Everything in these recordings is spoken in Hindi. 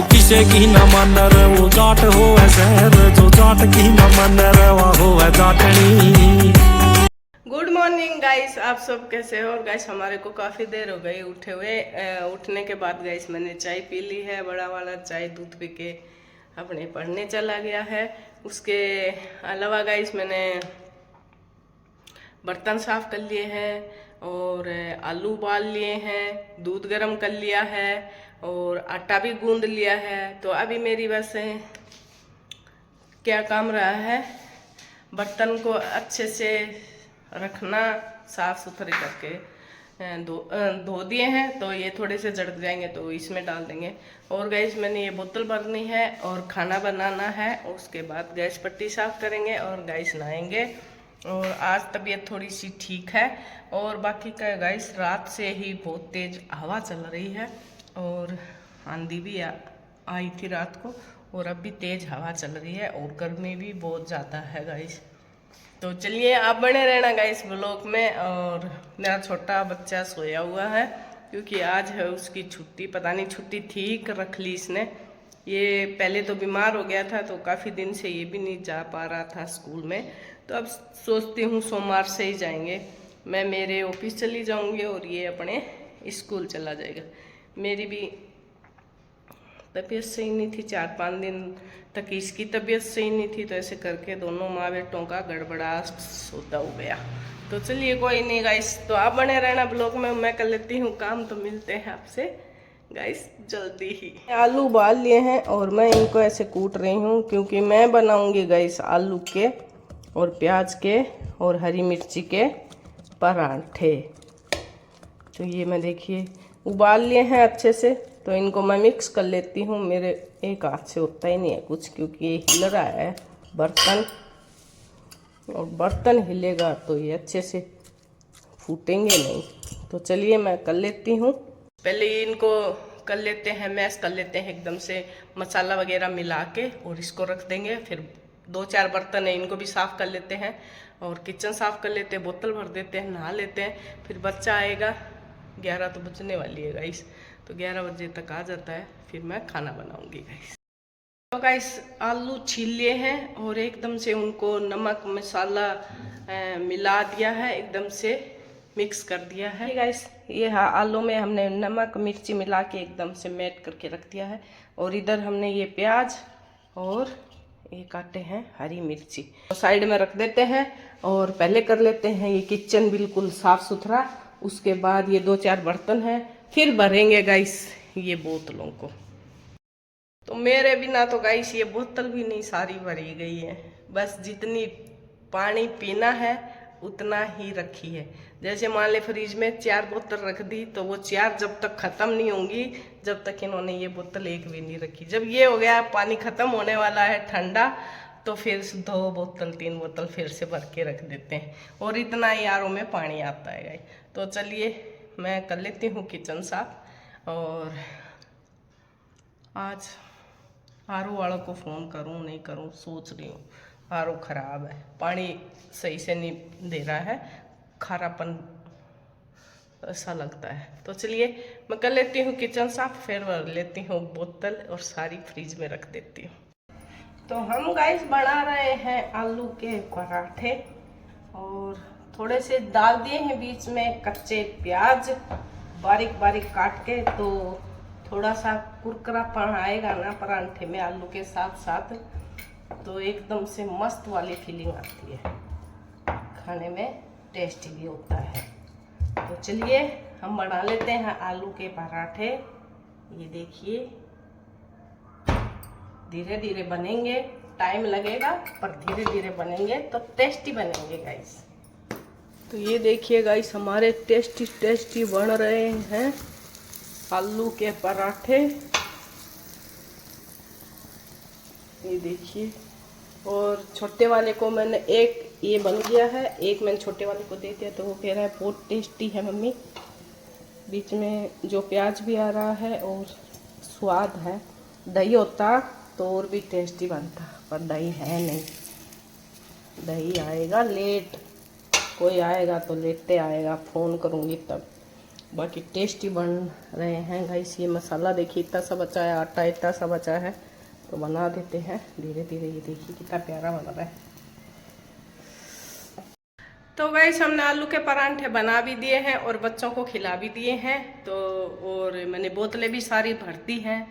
जो किसे की न मन रे वो जाट हो शहर, जो जाट की न मन रे वह हो जाटनी। गुड मॉर्निंग गाइस, आप सब कैसे हो? और गाइस हमारे को काफ़ी देर हो गई उठे हुए। उठने के बाद गाइस मैंने चाय पी ली है, बड़ा वाला चाय दूध पी के अपने पढ़ने चला गया है। उसके अलावा गाइस मैंने बर्तन साफ कर लिए हैं और आलू उबाल लिए हैं, दूध गर्म कर लिया है और आटा भी गूंद लिया है। तो अभी मेरी बस क्या काम रहा है, बर्तन को अच्छे से रखना, साफ सुथरे करके धो दिए हैं। तो ये थोड़े से जड़ जाएंगे तो इसमें डाल देंगे। और गैस मैंने ये बोतल भरनी है और खाना बनाना है। उसके बाद गैस पट्टी साफ करेंगे और गैस नहाएंगे। और आज तबीयत थोड़ी सी ठीक है। और बाकी का गैस रात से ही बहुत तेज हवा चल रही है और आंधी भी आई थी रात को, और अब भी तेज हवा चल रही है और गर्मी भी बहुत ज़्यादा है गाइस। तो चलिए आप बने रहना गाइस ब्लॉग में। और मेरा छोटा बच्चा सोया हुआ है क्योंकि आज है उसकी छुट्टी। पता नहीं छुट्टी ठीक रख ली इसने। ये पहले तो बीमार हो गया था तो काफ़ी दिन से ये भी नहीं जा पा रहा था स्कूल में। तो अब सोचती हूँ सोमवार से ही जाएंगे। मैं मेरे ऑफिस चली जाऊँगी और ये अपने स्कूल चला जाएगा। मेरी भी तबीयत सही नहीं थी, 4-5 दिन तक इसकी तबीयत सही नहीं थी। तो ऐसे करके दोनों माँ बेटों का गड़बड़ा सौदा हो गया। तो चलिए कोई नहीं गाइस, तो आप बने रहना ब्लॉग में। मैं कर लेती हूँ काम, तो मिलते हैं आपसे गाइस जल्दी ही। आलू उबाल लिए हैं और मैं इनको ऐसे कूट रही हूँ क्योंकि मैं बनाऊँगी गाइस आलू के और प्याज के और हरी मिर्ची के पराठे। तो ये मैं देखिए उबाल लिए हैं अच्छे से। तो इनको मैं मिक्स कर लेती हूँ। मेरे एक हाथ से होता ही नहीं है कुछ क्योंकि ये हिल रहा है बर्तन, और बर्तन हिलेगा तो ये अच्छे से फूटेंगे नहीं। तो चलिए मैं कर लेती हूँ। पहले इनको कर लेते हैं, मैश कर लेते हैं एकदम से मसाला वगैरह मिला के, और इसको रख देंगे। फिर 2-4 बर्तन है इनको भी साफ़ कर लेते हैं और किचन साफ़ कर लेते हैं, बोतल भर देते हैं, नहा लेते हैं। फिर बच्चा आएगा, 11 तो बजने वाली है गाइस, तो 11 बजे तक आ जाता है, फिर मैं खाना बनाऊंगी गाइस। तो गाइस आलू छील लिए हैं और एकदम से उनको नमक मसाला मिला दिया है, एकदम से मिक्स कर दिया है गाइस। ये हाँ आलू में हमने नमक मिर्ची मिला के एकदम से मैट करके रख दिया है। और इधर हमने ये प्याज और ये काटे हैं हरी मिर्ची तो साइड में रख देते हैं। और पहले कर लेते हैं ये किचन बिल्कुल साफ सुथरा। उसके बाद ये 2-4 बर्तन हैं, फिर भरेंगे गाइस ये बोतलों को। तो मेरे बिना तो गाइस ये बोतल भी नहीं सारी भरी गई है। बस जितनी पानी पीना है उतना ही रखी है। जैसे मान ले फ्रिज में 4 बोतल रख दी तो वो 4 जब तक खत्म नहीं होंगी जब तक इन्होंने ये बोतल एक भी नहीं रखी। जब ये हो गया पानी खत्म होने वाला है ठंडा, तो फिर 2 बोतल 3 बोतल फिर से भर के रख देते हैं। और इतना ही आरओ में पानी आता है गाइस। तो चलिए मैं कर लेती हूँ किचन साफ। और आज आरओ वालों को फ़ोन करूँ नहीं करूँ सोच रही हूँ। आरओ ख़राब है, पानी सही से नहीं दे रहा है, खारापन ऐसा लगता है। तो चलिए मैं कर लेती हूँ किचन साफ, फिर लेती हूँ बोतल और सारी फ्रिज में रख देती हूँ। तो हम गाइस बना रहे हैं आलू के पराठे और थोड़े से डाल दिए हैं बीच में कच्चे प्याज बारीक बारीक काट के। तो थोड़ा सा कुरकुरापन आएगा ना पराठे में आलू के साथ साथ, तो एकदम से मस्त वाली फीलिंग आती है, खाने में टेस्टी भी होता है। तो चलिए हम बना लेते हैं आलू के पराठे। ये देखिए धीरे धीरे बनेंगे, टाइम लगेगा पर धीरे धीरे बनेंगे तो टेस्टी बनेंगे गाइस। तो ये देखिए गाइस हमारे टेस्टी टेस्टी बन रहे हैं आलू के पराठे। ये देखिए, और छोटे वाले को मैंने एक ये बन गया है, एक मैंने छोटे वाले को दे दिया तो वो कह रहा है बहुत टेस्टी है मम्मी। बीच में जो प्याज भी आ रहा है और स्वाद है। दही होता तो और भी टेस्टी बनता, पर दही है नहीं। दही आएगा लेट, कोई आएगा तो लेटे आएगा, फ़ोन करूँगी तब। बाकी टेस्टी बन रहे हैं गाइस। ये मसाला देखिए इतना सा बचा है, आटा इतना सा बचा है, तो बना देते हैं धीरे धीरे। ये देखिए कितना प्यारा बन रहा है। तो गाइस हमने आलू के परांठे बना भी दिए हैं और बच्चों को खिला भी दिए हैं। तो और मैंने बोतलें भी सारी भर दी हैं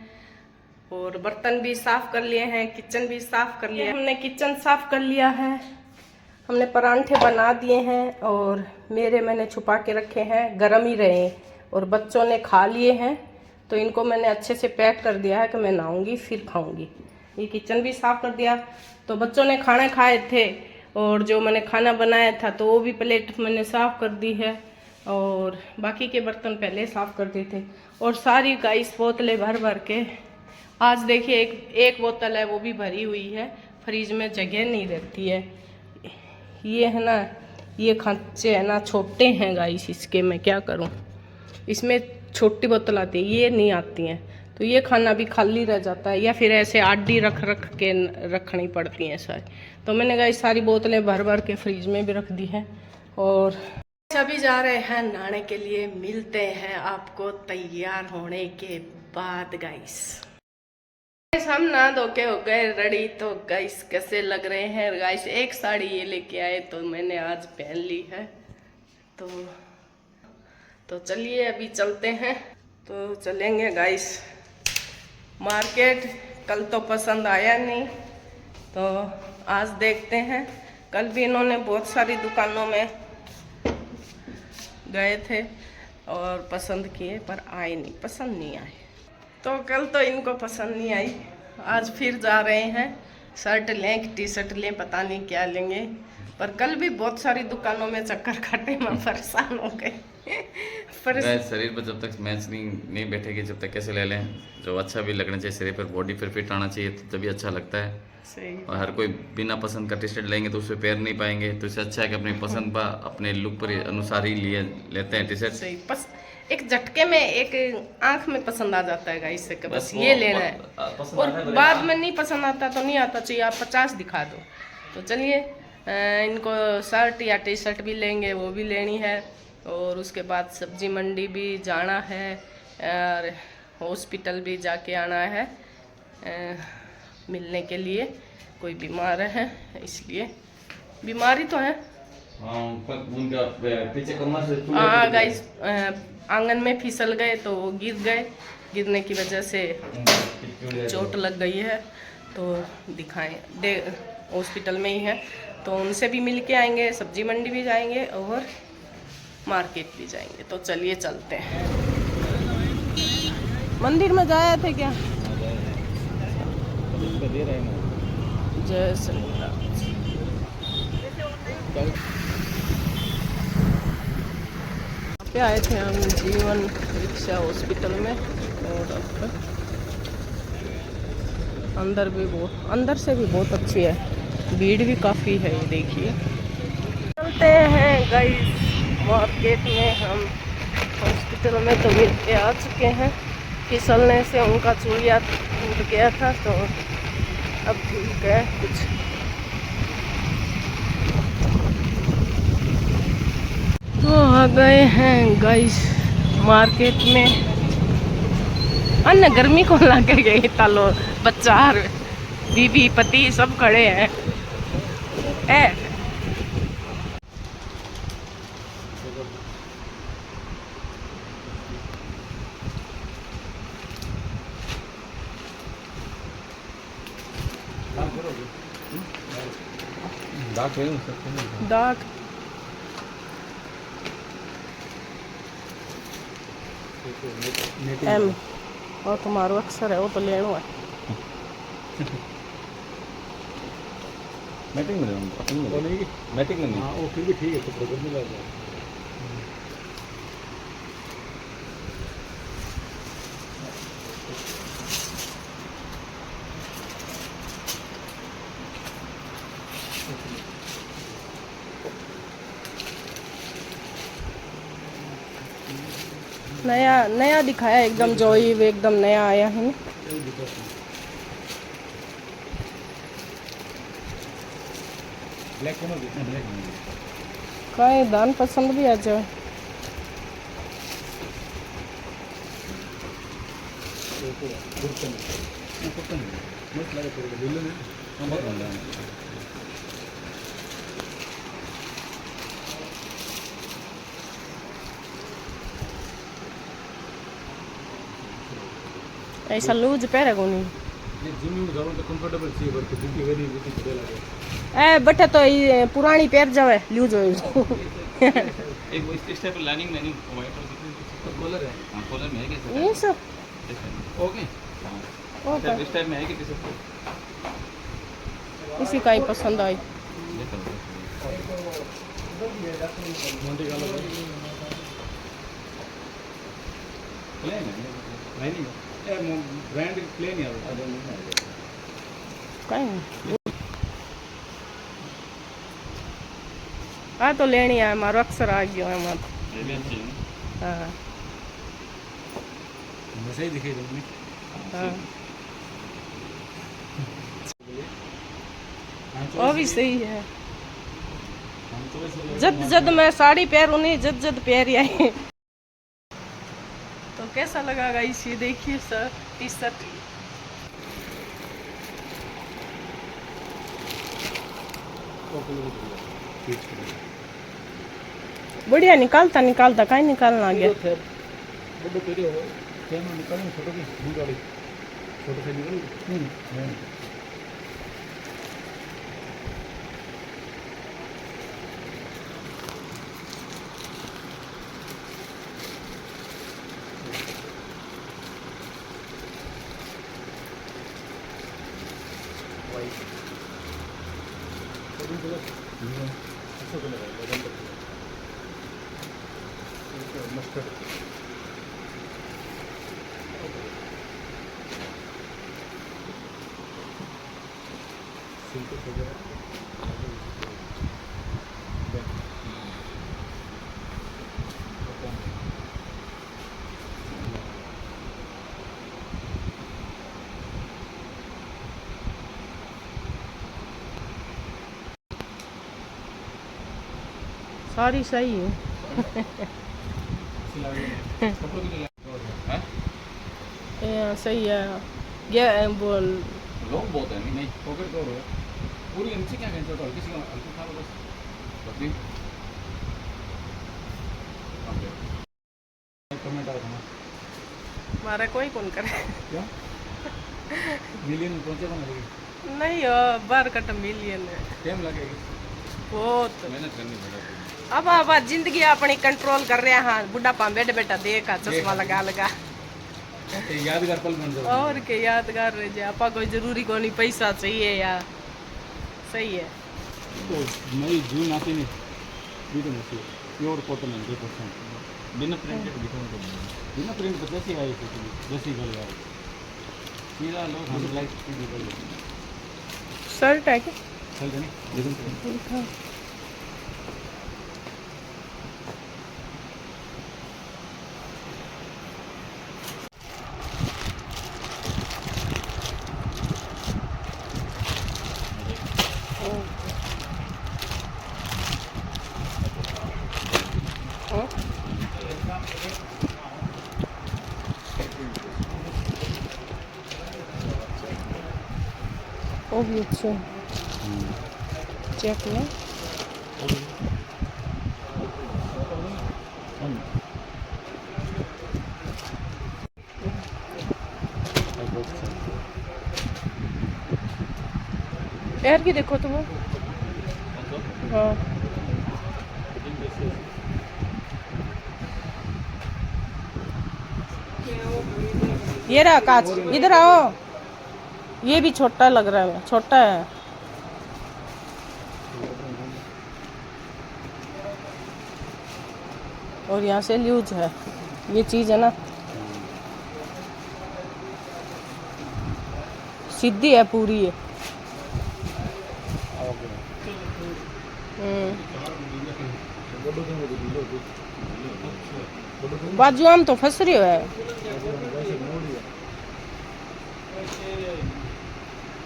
और बर्तन भी साफ कर लिए हैं, किचन भी साफ कर लिया। हमने किचन साफ कर लिया है, हमने परांठे बना दिए हैं और मेरे मैंने छुपा के रखे हैं, गरम ही रहे और बच्चों ने खा लिए हैं। तो इनको मैंने अच्छे से पैक कर दिया है कि मैं नहाऊंगी फिर खाऊंगी। ये किचन भी साफ कर दिया। तो बच्चों ने खाना खाए थे और जो मैंने खाना बनाया था तो वो भी प्लेट मैंने साफ कर दी है और बाकी के बर्तन पहले साफ कर दिए थे। और सारी गाइस बोतलें भर भर के, आज देखिए एक बोतल है वो भी भरी हुई है, फ्रिज में जगह नहीं रहती है। ये है ना, ये खांचे है ना छोटे हैं गाइस, इसके मैं क्या करूं, इसमें छोटी बोतल आती है, ये नहीं आती हैं। तो ये खाना भी खाली रह जाता है या फिर ऐसे आडी रख के रखनी पड़ती हैं सारी। तो मैंने गाइस सारी बोतलें भर भर के फ्रिज में भी रख दी हैं। और अभी जा रहे हैं नहाने के लिए, मिलते हैं आपको तैयार होने के बाद गाइस। हम नहा धो के हो गए रेडी। तो गाइस कैसे लग रहे हैं गाइस, एक साड़ी ये लेके आए तो मैंने आज पहन ली है। तो चलिए अभी चलते हैं। तो चलेंगे गाइस मार्केट। कल तो पसंद आया नहीं तो आज देखते हैं। कल भी इन्होंने बहुत सारी दुकानों में गए थे और पसंद किए पर आए नहीं, पसंद नहीं आए। तो कल तो इनको पसंद नहीं आई, आज फिर जा रहे हैं। शर्ट लें, टी शर्ट लें, पता नहीं क्या लेंगे। पर कल भी बहुत सारी दुकानों में चक्कर काटे, मैं परेशान हो गए। शरीर पर जब तक मैच नहीं बैठेगी जब तक कैसे ले लें। जो अच्छा भी लगना चाहिए शरीर पर, बॉडी पर फिट आना चाहिए तो तभी अच्छा लगता है। सही। और हर कोई बिना पसंद का टी शर्ट लेंगे तो उस पर पैर नहीं पाएंगे। तो इससे अच्छा है कि अपनी पसंद पर, अपने लुक पर अनुसार ही लेते हैं टी शर्ट। सही। एक झटके में, एक आंख में पसंद आ जाता है गाइस से कि बस ये लेना है, और बाद में नहीं पसंद आता तो नहीं आता, चाहिए आप 50 दिखा दो। तो चलिए इनको शर्ट या टी शर्ट भी लेंगे, वो भी लेनी है। और उसके बाद सब्जी मंडी भी जाना है और हॉस्पिटल भी जाके आना है मिलने के लिए। कोई बीमार है इसलिए, बीमारी तो है। हाँ गाइस आंगन में फिसल गए तो गिर गए, गिरने की वजह से चोट लग गई है। तो दिखाएं हॉस्पिटल में ही है, तो उनसे भी मिल के आएंगे, सब्जी मंडी भी जाएंगे और मार्केट भी जाएंगे। तो चलिए चलते हैं। मंदिर में जाए थे क्या? जय श्री राम। पे आए थे हम जीवन रिक्शा हॉस्पिटल में, और अंदर से भी बहुत अच्छी है, भीड़ भी काफ़ी है। ये देखिए चलते हैं गाइस मार्केट में। हम हॉस्पिटल में तो मिल के आ चुके हैं। फिसलने से उनका चूड़िया टूट गया था तो अब ठीक है कुछ। तो आ गए हैं गाइस मार्केट में। अन्य गर्मी को लगे गई तालो, बच्चा बीबी पति सब खड़े हैं। दाग एम और तुम्हारो अक्सर है वो तो लेना है। मैटिंग में मैटिंग में हाँ वो फिर भी ठीक है, तो प्रॉब्लम नहीं लग रहा। नया दिखाया एकदम, जॉय एकदम नया आया है ना। कहीं दान पसंद भी आ जाए। मस्त लगे थोड़ा ढीले में हम बहुत बन रहा ऐसा लूज पैर को नहीं ये जिम में जाओ तो कंफर्टेबल चाहिए पर बिल्कुल वेरी बिल्कुल बढ़िया लगे ए बटे तो ये पुरानी पैर जावे लूज हो एक वो इस टाइप लाइनिंग लाइनिंग वाइट और तो कॉलर है हां कॉलर में है क्या ये सब ओके ओके इस टाइप में है कि किसी को इसी का ही पसंद आई मोंटी का लगा प्लेन है लाइनिंग ए ब्रांड प्लेन है कहीं आ तो लेनी है मारो अक्सर आ गयो है मत ये भी अच्छी है हाँ सही दिखाई दे हाँ वो भी सही है जद जद मैं साड़ी पहनूं नहीं जद जद पहन आई तो कैसा लगेगा इसी देखिए सर टी शर्ट बढ़िया निकालता निकालता कहीं निकालना गया बड़े पेरे हो क्या ना निकालें फोटो की दूर वाली फोटो से निकाल मस्टर्ड सारी सही है सही है ये बोल लोग बहुत है नहीं पॉकेट कवर है पूरी नीचे क्या कहते हो किसी का हल्का खा लो बस बकरी कमेंट आया था हमारा कोई कौन करे क्या मिलियन पहुंचे बना नहीं बार कट मिलियन है टाइम लगेगा बहुत मेहनत करनी पड़ेगी अब जिंदगी अपनी कंट्रोल कर रहे हैं हाँ बुढ़ापा बैठ बैठा देखा चश्मा लगा लगा यादगार पल बन जाए और के यादगार रह जाए आपा कोई जरूरी को नहीं पैसा चाहिए या सही है तो नई जून आती नहीं बीटो मछली प्योर कॉटन 100% बिना प्रिंटेड दिखाऊंगा बिना प्रिंट पर जैसी आई थी जैसी गल आई सीधा लोग हम लाइक सीधी गल शर्ट है क्या चल जानी वो भी अच्छा चेक में यार की देखो तुम हाँ ये रहा कांच इधर आओ ये भी छोटा लग रहा है छोटा है और यहाँ से लूज है ये चीज है ना सीधी है पूरी है बाजू आम तो फंस रही है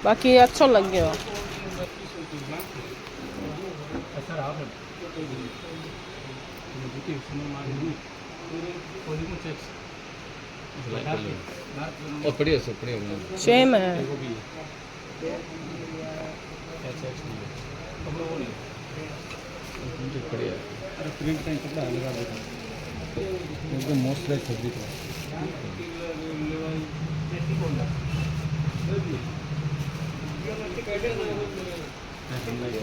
बाकी अच्छा लग गया और पढ़िए सब पढ़िए सेम है। देखो भी अच्छा कपड़ा वो नहीं पढ़िए अरे प्रिंट का कपड़ा लगा देता एकदम मॉइस्चराइज कर देता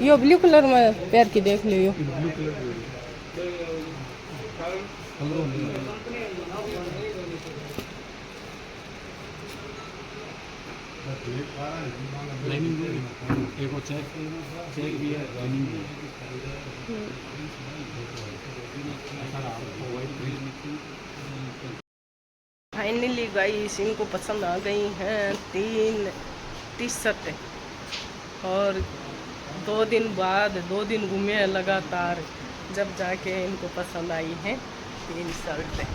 यो ब्लू कलर में पैर की देख लियो। ब्लू कलर कलर लाइनिंग भी एक और चेक भी है लाइनिंग भी है फाइनली गाइस इनको पसंद आ गई हैं 3 टी-शर्टें और 2 दिन बाद 2 दिन घूमे हैं लगातार, जब जाके इनको पसंद आई हैं 3 शर्टें।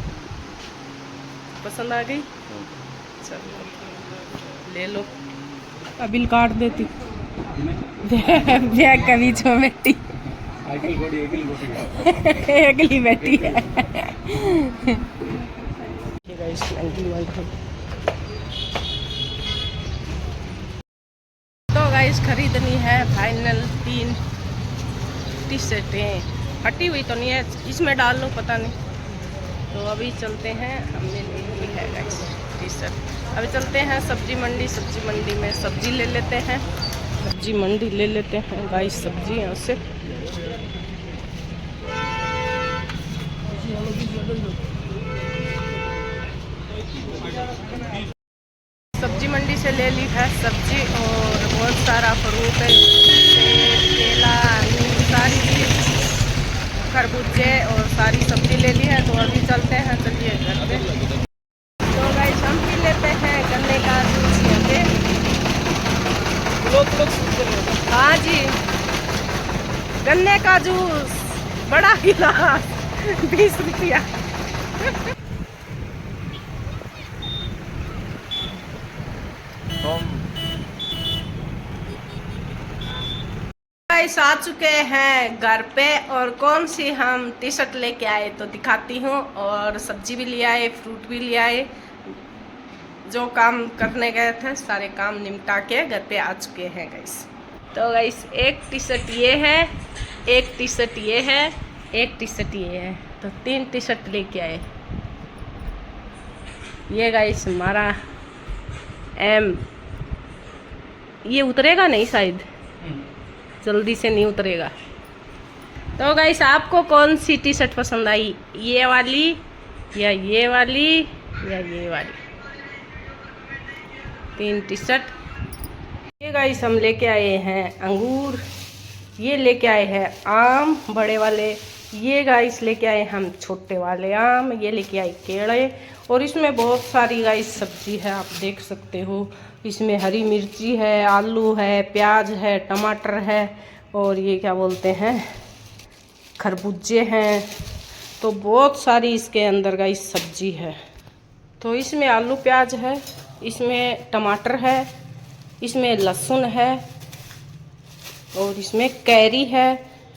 पसंद आ गई? चलो ले लो। अब बिल काट देती। बैग का बीच में बैठी अगली बैठी है। तो गाइस खरीदनी है फाइनल 3 टी-शर्टें। फटी हुई तो नहीं है, इसमें डाल लो पता नहीं। तो अभी चलते हैं, हमने ली है गाइस टी-शर्ट। अभी चलते हैं सब्जी मंडी। सब्जी मंडी में सब्जी ले लेते हैं। सब्जी मंडी ले लेते हैं गाइस सब्जी यहाँ से। सब्जी मंडी से ले ली है सब्जी और बहुत सारा फ्रूट है, सेब, केला, अंगूर, सारी चीज, खरबूजे और सारी सब्जी ले ली है। तो अभी चलते हैं, चलिए घर पे। तो गाइस हम पी लेते हैं गन्ने का जूस यहाँ पे। हाँ जी, गन्ने का जूस बड़ा गिलास 20 रुपया। गाइस आ चुके हैं घर पे और कौन सी हम टी-शर्ट लेके आए तो दिखाती हूँ। और सब्जी भी ले आए, फ्रूट भी ले आए। जो काम करने गए थे सारे काम निपटा के घर पे आ चुके हैं गाइस। तो गाइस एक टी-शर्ट ये है, एक टी-शर्ट ये है, एक टी-शर्ट ये है। तो 3 टी-शर्ट लेके आए। ये गाइस हमारा एम, ये उतरेगा नहीं शायद, जल्दी से नहीं उतरेगा। तो गाइस आपको कौन सी टी-शर्ट पसंद आई, ये वाली या ये वाली या ये वाली? 3 टी-शर्ट। ये गाइस हम लेके आए हैं अंगूर, ये लेके आए हैं आम बड़े वाले, ये गाइस लेके आए हम छोटे वाले आम, ये लेके आए केले। और इसमें बहुत सारी गाइस सब्जी है, आप देख सकते हो। इसमें हरी मिर्ची है, आलू है, प्याज है, टमाटर है और ये क्या बोलते हैं खरबूजे हैं। तो बहुत सारी इसके अंदर गाइस सब्जी है। तो इसमें आलू प्याज है, इसमें टमाटर है, इसमें लहसुन है और इसमें कैरी है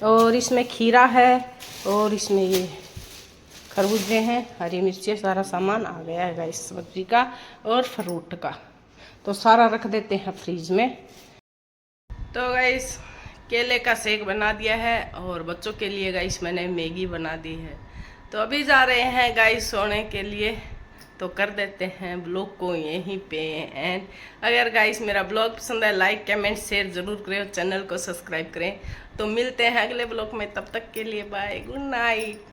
और इसमें खीरा है और इसमें ये खरबूजे हैं, हरी मिर्ची, सारा सामान आ गया है गाइस सब्जी का और फ्रूट का। तो सारा रख देते हैं फ्रीज में। तो गाइस केले का शेक बना दिया है और बच्चों के लिए गाइस मैंने मैगी बना दी है। तो अभी जा रहे हैं गाइस सोने के लिए। तो कर देते हैं ब्लॉग को यहीं पे एंड। अगर गाइस मेरा ब्लॉग पसंद है लाइक कमेंट शेयर ज़रूर करें और चैनल को सब्सक्राइब करें। तो मिलते हैं अगले ब्लॉग में, तब तक के लिए बाय, गुड नाइट।